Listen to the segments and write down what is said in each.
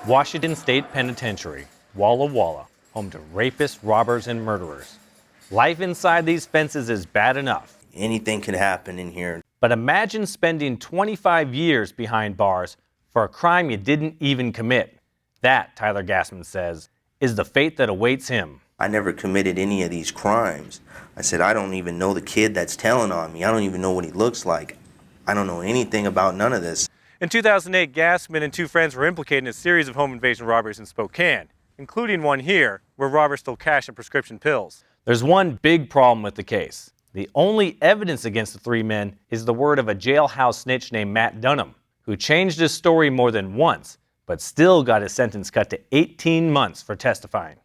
Washington State Penitentiary, Walla Walla, home to rapists, robbers, and murderers. Life inside these fences is bad enough. Anything could happen in here. But imagine spending 25 years behind bars for a crime you didn't even commit. That, Tyler Gassman says, is the fate that awaits him. I never committed any of these crimes. I said, I don't even know the kid that's telling on me. I don't even know what he looks like. I don't know anything about none of this. In 2008, Gassman and two friends were implicated in a series of home invasion robberies in Spokane, including one here where robbers stole cash and prescription pills. There's one big problem with the case. The only evidence against the three men is the word of a jailhouse snitch named Matt Dunham, who changed his story more than once, but still got his sentence cut to 18 months for testifying.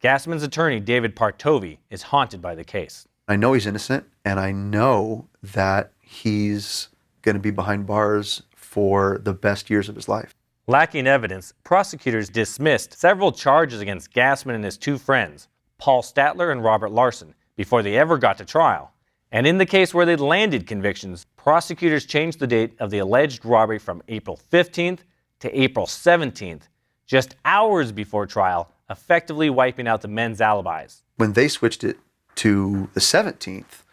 Gassman's attorney, David Partovi, is haunted by the case. I know he's innocent, and I know that he's going to be behind bars for the best years of his life. Lacking evidence, prosecutors dismissed several charges against Gassman and his two friends, Paul Statler and Robert Larson, before they ever got to trial. And in the case where they landed convictions, prosecutors changed the date of the alleged robbery from April 15th to April 17th, just hours before trial, effectively wiping out the men's alibis. When they switched it to the 17th,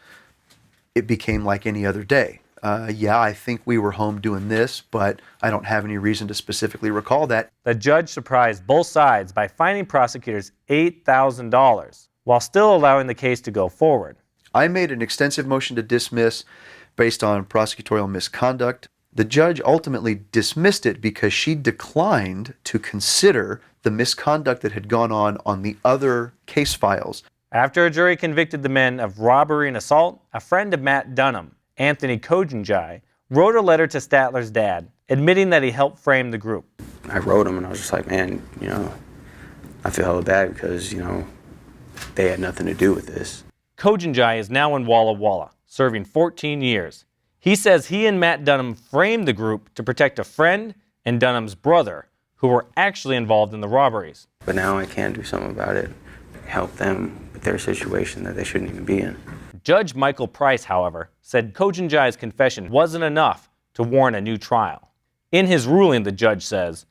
it became like any other day. I think we were home doing this, but I don't have any reason to specifically recall that. The judge surprised both sides by fining prosecutors $8,000 while still allowing the case to go forward. I made an extensive motion to dismiss based on prosecutorial misconduct. The judge ultimately dismissed it because she declined to consider the misconduct that had gone on the other case files. After a jury convicted the men of robbery and assault, a friend of Matt Dunham, Anthony Kojanjai, wrote a letter to Statler's dad, admitting that he helped frame the group. I wrote him and I was just like, man, I feel hella bad because, they had nothing to do with this. Kojanjai is now in Walla Walla, serving 14 years. He says he and Matt Dunham framed the group to protect a friend and Dunham's brother, who were actually involved in the robberies. But now I can do something about it, help them with their situation that they shouldn't even be in. Judge Michael Price, however, said Kojanjai's confession wasn't enough to warrant a new trial. In his ruling, the judge says,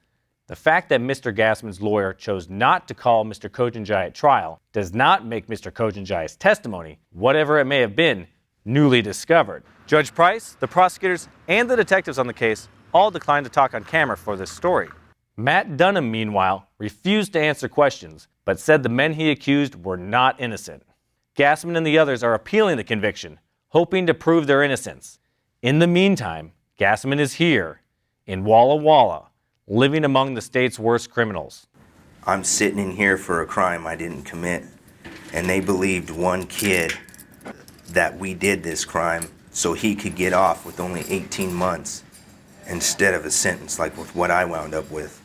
the fact that Mr. Gassman's lawyer chose not to call Mr. Kojanjai at trial does not make Mr. Kojanjai's testimony, whatever it may have been, newly discovered. Judge Price, the prosecutors, and the detectives on the case all declined to talk on camera for this story. Matt Dunham, meanwhile, refused to answer questions, but said the men he accused were not innocent. Gassman and the others are appealing the conviction, hoping to prove their innocence. In the meantime, Gassman is here, in Walla Walla, living among the state's worst criminals. I'm sitting in here for a crime I didn't commit, and they believed one kid that we did this crime so he could get off with only 18 months instead of a sentence like with what I wound up with.